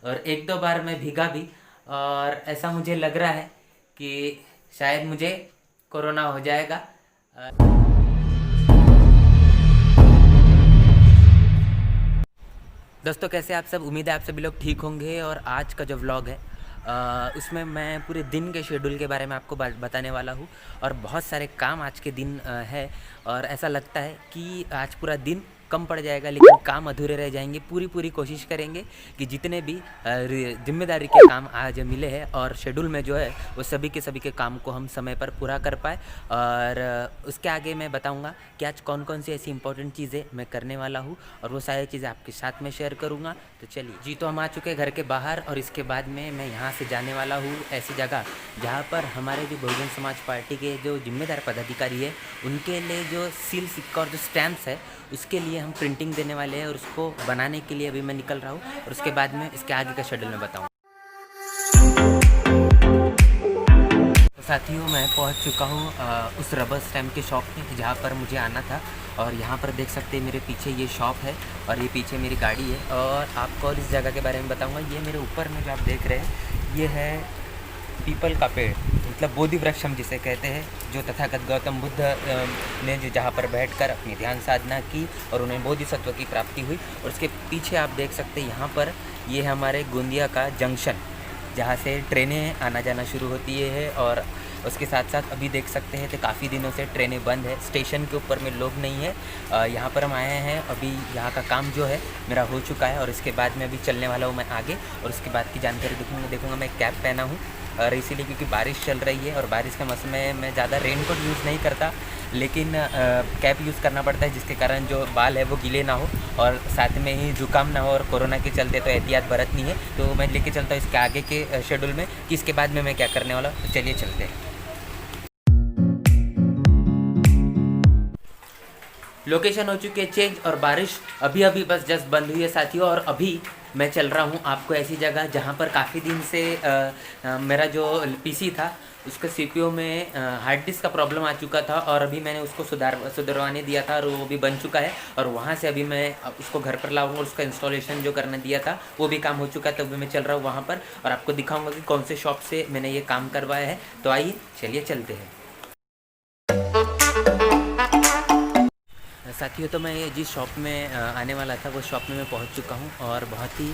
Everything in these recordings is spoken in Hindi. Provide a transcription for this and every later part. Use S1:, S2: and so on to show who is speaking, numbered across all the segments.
S1: और एक दो बार मैं भीगा भी। और ऐसा मुझे लग रहा है कि शायद मुझे कोरोना हो जाएगा। दोस्तों कैसे आप सब, उम्मीद है आप सभी लोग ठीक होंगे। और आज का जो व्लॉग है उसमें मैं पूरे दिन के शेड्यूल के बारे में आपको बताने वाला हूँ। और बहुत सारे काम आज के दिन है और ऐसा लगता है कि आज पूरा दिन कम पड़ जाएगा, लेकिन काम अधूरे रह जाएंगे। पूरी पूरी कोशिश करेंगे कि जितने भी जिम्मेदारी के काम आज मिले हैं और शेड्यूल में जो है वो सभी के काम को हम समय पर पूरा कर पाए। और उसके आगे मैं बताऊंगा कि आज कौन कौन सी ऐसी इंपॉर्टेंट चीज़ें मैं करने वाला हूँ और वो सारी चीज़ें आपके साथ में शेयर करूँगा। तो चलिए जी, तो हम आ चुके हैं घर के बाहर और इसके बाद में मैं यहाँ से जाने वाला हूँ ऐसी जगह जहाँ पर हमारे जो बहुजन समाज पार्टी के जो जिम्मेदार पदाधिकारी है उनके लिए जो सील सिक्का और जो स्टैम्प्स है उसके लिए हम प्रिंटिंग देने वाले हैं और उसको बनाने के लिए अभी मैं निकल रहा हूँ। और उसके बाद में इसके आगे का शेड्यूल मैं बताऊँ। तो साथियों मैं पहुँच चुका हूँ उस रबर स्टैम्प के शॉप पे जहाँ पर मुझे आना था। और यहाँ पर देख सकते हैं मेरे पीछे ये शॉप है और ये पीछे मेरी गाड़ी है। और आपको और इस जगह के बारे में बताऊँगा। ये मेरे ऊपर में जो आप देख रहे हैं ये है पीपल का पेड़, मतलब बोधि वृक्ष हम जिसे कहते हैं, जो तथागत गौतम बुद्ध ने जो जहाँ पर बैठकर अपनी ध्यान साधना की और उन्हें बोधिसत्व की प्राप्ति हुई। और उसके पीछे आप देख सकते हैं यहाँ पर ये हमारे गोंदिया का जंक्शन, जहाँ से ट्रेनें आना जाना शुरू होती है। और उसके साथ साथ अभी देख सकते हैं तो काफ़ी दिनों से ट्रेनें बंद है, स्टेशन के ऊपर में लोग नहीं है। यहाँ पर हम आए हैं, अभी यहाँ का काम जो है मेरा हो चुका है और इसके बाद में अभी चलने वाला हूँ मैं आगे। और उसके बाद की जानकारी देखूँगा मैं कैप पहना हूँ और इसीलिए क्योंकि बारिश चल रही है और बारिश का मौसम में मैं ज़्यादा रेनकोट यूज़ नहीं करता, लेकिन कैप यूज़ करना पड़ता है जिसके कारण जो बाल है वो गीले ना हो और साथ में ही जुकाम ना हो। और कोरोना के चलते तो एहतियात बरतनी है, तो मैं लेके चलता हूँ इसके आगे के शेड्यूल में कि इसके बाद में मैं क्या करने वाला हूँ। तो चलिए चलते हैं। लोकेशन हो चुकी है चेंज और बारिश अभी अभी बस जस्ट बंद हुई है साथियों। और अभी मैं चल रहा हूँ आपको ऐसी जगह जहाँ पर काफ़ी दिन से मेरा जो पीसी था उसका सीपीयू में हार्ड डिस्क का प्रॉब्लम आ चुका था और अभी मैंने उसको सुधरवाने दिया था और वो भी बन चुका है। और वहाँ से अभी मैं उसको घर पर लाऊंगा और उसका इंस्टॉलेशन जो करना दिया था वो भी काम हो चुका है। तो अभी मैं चल रहा हूँ वहाँ पर और आपको दिखाऊँगा कि कौन से शॉप से मैंने ये काम करवाया है। तो आइए चलिए चलते हैं साथियों। तो मैं जिस शॉप में आने वाला था वो शॉप में मैं पहुंच चुका हूं और बहुत ही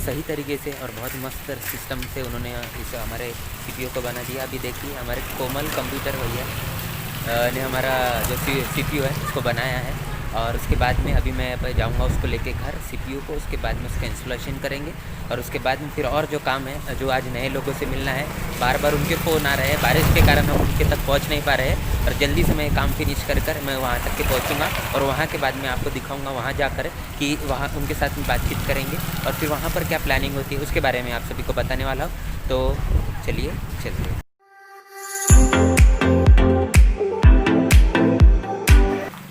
S1: सही तरीके से और बहुत मस्त सिस्टम से उन्होंने इस हमारे सीपीयू को बना दिया। अभी देखिए हमारे कोमल कंप्यूटर भैया ने हमारा जो सीपीयू है उसको बनाया है। और उसके बाद में अभी मैं जाऊंगा उसको लेके घर सीपीयू को, उसके बाद में उसका इंस्टॉलेशन करेंगे। और उसके बाद में फिर और जो काम है, जो आज नए लोगों से मिलना है, बार बार उनके फ़ोन आ रहे हैं, बारिश के कारण हम उनके तक पहुंच नहीं पा रहे हैं। और जल्दी से मैं काम फिनिश कर मैं वहाँ तक के पहुँचूँगा और वहाँ के बाद मैं आपको दिखाऊँगा वहाँ जाकर कि वहाँ उनके साथ में बातचीत करेंगे और फिर वहाँ पर क्या प्लानिंग होती है उसके बारे में आप सभी को बताने वाला हूँ। तो चलिए चलते हैं।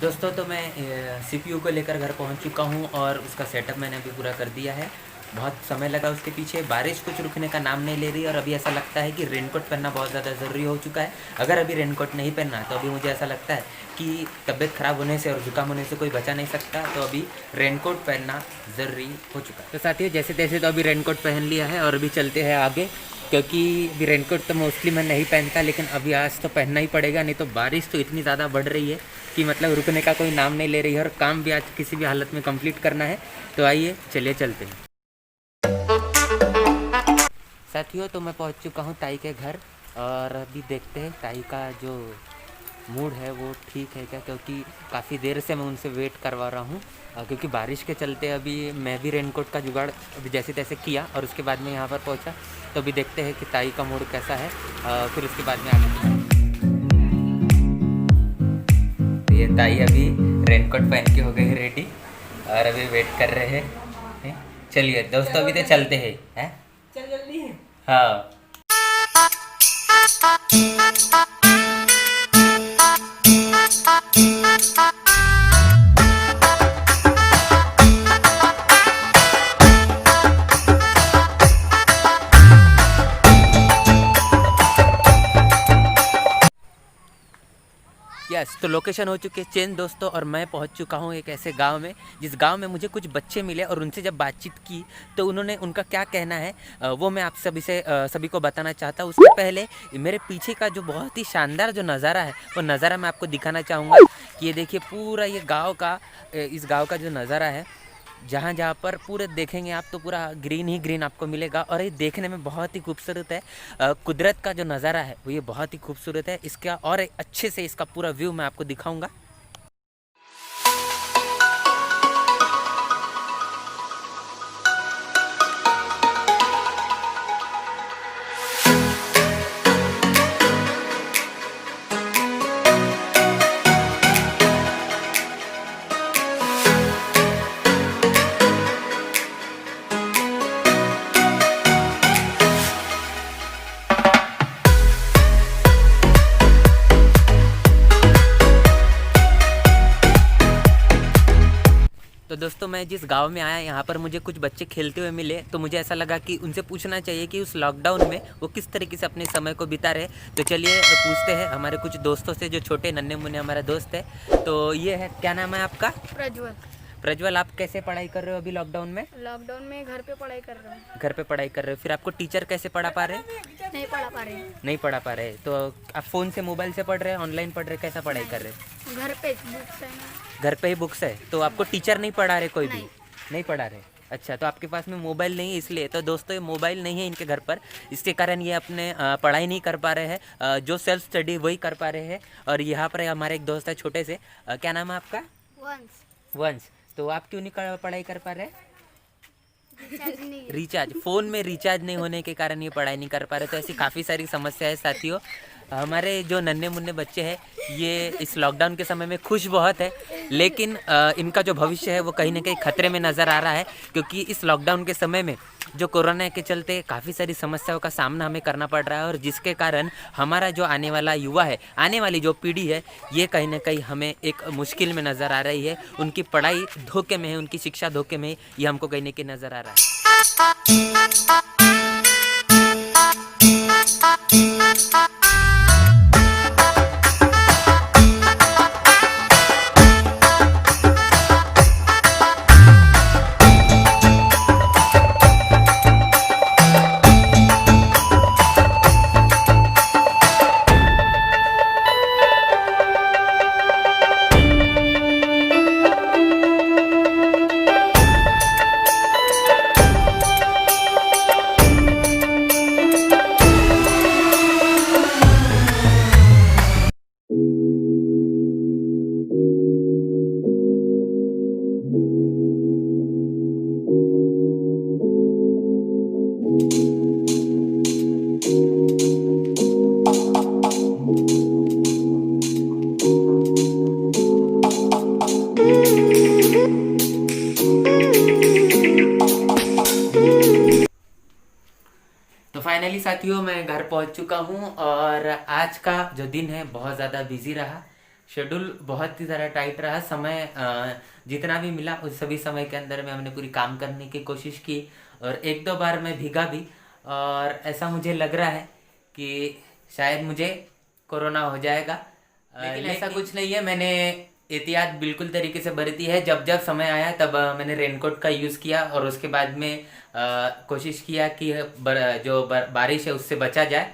S1: दोस्तों तो मैं सीपीयू को लेकर घर पहुंच चुका हूं और उसका सेटअप मैंने अभी पूरा कर दिया है। बहुत समय लगा उसके पीछे, बारिश कुछ रुकने का नाम नहीं ले रही और अभी ऐसा लगता है कि रेनकोट पहनना बहुत ज़्यादा ज़रूरी हो चुका है। अगर अभी रेनकोट नहीं पहनना तो अभी मुझे ऐसा लगता है कि तबीयत ख़राब होने से और जुकाम होने से कोई बचा नहीं सकता। तो अभी रेनकोट पहनना ज़रूरी हो चुका है। तो साथियों जैसे तैसे तो अभी रेनकोट पहन लिया है और अभी चलते हैं आगे, क्योंकि अभी रेनकोट तो मोस्टली मैं नहीं पहनता, लेकिन अभी आज तो पहनना ही पड़ेगा, नहीं तो बारिश तो इतनी ज़्यादा बढ़ रही है कि मतलब रुकने का कोई नाम नहीं ले रही है और काम भी आज किसी भी हालत में कंप्लीट करना है। तो आइए चलिए चलते हैं साथियों। तो मैं पहुंच चुका हूं ताई के घर और अभी देखते हैं ताई का जो मूड है वो ठीक है क्या, क्योंकि काफ़ी देर से मैं उनसे वेट करवा रहा हूँ। क्योंकि बारिश के चलते अभी मैं भी रेनकोट का जुगाड़ अभी जैसे तैसे किया और उसके बाद में यहाँ पर पहुँचा। तो अभी देखते हैं कि ताई का मूड कैसा है, फिर उसके बाद में आगे। ये ताई अभी रेनकोट पहन के हो गई रेडी और अभी वेट कर रहे हैं। चलिए दोस्तों अभी तो चलते हैं।
S2: चल जल्दी है।
S1: हाँ यस यस, तो लोकेशन हो चुकी है चेंज दोस्तों, और मैं पहुंच चुका हूं एक ऐसे गांव में जिस गांव में मुझे कुछ बच्चे मिले और उनसे जब बातचीत की तो उन्होंने उनका क्या कहना है वो मैं आप सभी को बताना चाहता हूं। उसके पहले मेरे पीछे का जो बहुत ही शानदार जो नज़ारा है वो नज़ारा मैं आपको दिखाना चाहूँगा कि ये देखिए पूरा ये गाँव का इस गाँव का जो नज़ारा है, जहाँ जहाँ पर पूरे देखेंगे आप तो पूरा ग्रीन ही ग्रीन आपको मिलेगा और ये देखने में बहुत ही खूबसूरत है। कुदरत का जो नज़ारा है वो ये बहुत ही खूबसूरत है। इसका और अच्छे से इसका पूरा व्यू मैं आपको दिखाऊंगा। तो दोस्तों मैं जिस गांव में आया यहाँ पर मुझे कुछ बच्चे खेलते हुए मिले, तो मुझे ऐसा लगा कि उनसे पूछना चाहिए कि उस लॉकडाउन में वो किस तरीके से अपने समय को बिता रहे। तो चलिए पूछते हैं हमारे कुछ दोस्तों से जो छोटे नन्हे मुन्ने हमारा दोस्त है। तो ये है, क्या नाम है आपका?
S2: प्रज्वल।
S1: प्रज्वल, आप कैसे पढ़ाई कर रहे हो अभी लॉकडाउन में?
S2: लॉकडाउन में घर पे पढ़ाई कर रहा हूँ।
S1: घर पे पढ़ाई कर रहे हो, फिर आपको टीचर कैसे पढ़ा पा रहे?
S2: नहीं पढ़ा पा रहे।
S1: नहीं पढ़ा पा रहे, तो आप फ़ोन से मोबाइल से पढ़ रहे हैं, ऑनलाइन पढ़ रहे, कैसा पढ़ाई कर रहे?
S2: घर पे बुक्स है ना।
S1: घर पे ही बुक्स है, तो आपको टीचर नहीं पढ़ा रहे कोई भी?
S2: नहीं।
S1: नहीं पढ़ा रहे, अच्छा। तो आपके पास में मोबाइल नहीं है इसलिए। तो दोस्तों ये मोबाइल नहीं है इनके घर पर, इसके कारण ये अपने पढ़ाई नहीं कर पा रहे हैं, जो सेल्फ स्टडी वही कर पा रहे हैं। और यहाँ पर हमारे एक दोस्त है छोटे से, क्या नाम है आपका?
S2: वंश।
S1: वंश, तो आप क्यों नहीं पढ़ाई कर पा रहे?
S2: नहीं।
S1: रिचार्ज, फ़ोन में रिचार्ज नहीं होने के कारण ये पढ़ाई नहीं कर पा रहे। तो ऐसी काफ़ी सारी समस्या है साथियों। हमारे जो नन्हे मुन्ने बच्चे हैं ये इस लॉकडाउन के समय में खुश बहुत है, लेकिन इनका जो भविष्य है वो कहीं ना कहीं खतरे में नज़र आ रहा है, क्योंकि इस लॉकडाउन के समय में जो कोरोना के चलते काफ़ी सारी समस्याओं का सामना हमें करना पड़ रहा है, और जिसके कारण हमारा जो आने वाला युवा है, आने वाली जो पीढ़ी है, ये कहीं ना कहीं हमें एक मुश्किल में नज़र आ रही है। उनकी पढ़ाई धोखे में है, उनकी शिक्षा धोखे में है, ये हमको कहीं ना कहीं नज़र आ रहा है। तो फाइनली साथियों मैं घर पहुंच चुका हूं, और आज का जो दिन है बहुत ज़्यादा बिजी रहा। शेड्यूल बहुत ही ज़्यादा टाइट रहा। समय जितना भी मिला उस सभी समय के अंदर में हमने पूरी काम करने की कोशिश की, और एक दो बार मैं भीगा भी, और ऐसा मुझे लग रहा है कि शायद मुझे कोरोना हो जाएगा, लेकिन ऐसा कुछ नहीं है। मैंने एहतियात बिल्कुल तरीके से बरती है। जब जब समय आया तब मैंने रेनकोट का यूज़ किया, और उसके बाद में कोशिश किया कि जो बारिश है उससे बचा जाए।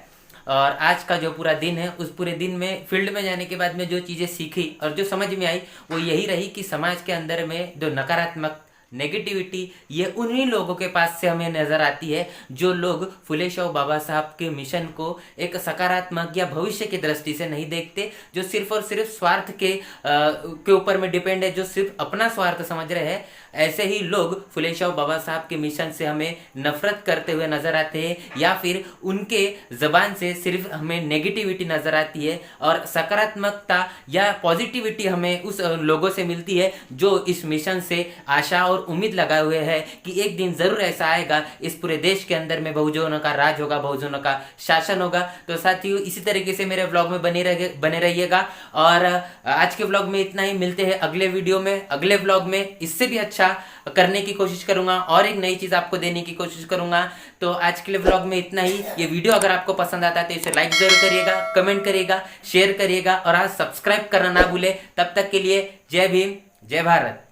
S1: और आज का जो पूरा दिन है, उस पूरे दिन में फील्ड में जाने के बाद में जो चीज़ें सीखी और जो समझ में आई वो यही रही कि समाज के अंदर में जो नकारात्मक नेगेटिविटी, ये उन्हीं लोगों के पास से हमें नज़र आती है जो लोग फुले शाह बाबा साहब के मिशन को एक सकारात्मक या भविष्य की दृष्टि से नहीं देखते, जो सिर्फ और सिर्फ स्वार्थ के ऊपर में डिपेंड है, जो सिर्फ अपना स्वार्थ समझ रहे हैं। ऐसे ही लोग फुले शाह बाबा साहब के मिशन से हमें नफरत करते हुए नजर आते हैं, या फिर उनके जबान से सिर्फ हमें नेगेटिविटी नजर आती है, और सकारात्मकता या पॉजिटिविटी हमें उस लोगों से मिलती है जो इस मिशन से आशा और उम्मीद लगाए हुए हैं कि एक दिन ज़रूर ऐसा आएगा इस पूरे देश के अंदर में बहुजनों का राज होगा, बहुजनों का शासन होगा। तो साथियों इसी तरीके से मेरे व्लॉग में बने रहिएगा। और आज के व्लॉग में इतना ही, मिलते हैं अगले वीडियो में, अगले व्लॉग में इससे भी अच्छा करने की कोशिश करूंगा और एक नई चीज़ आपको देने की कोशिश करूंगा। तो आज के लिए व्लॉग में इतना ही। ये वीडियो अगर आपको पसंद आता है तो इसे लाइक जरूर करिएगा, कमेंट करिएगा, शेयर करिएगा और आज सब्सक्राइब करना ना भूले। तब तक के लिए जय भीम, जय भारत।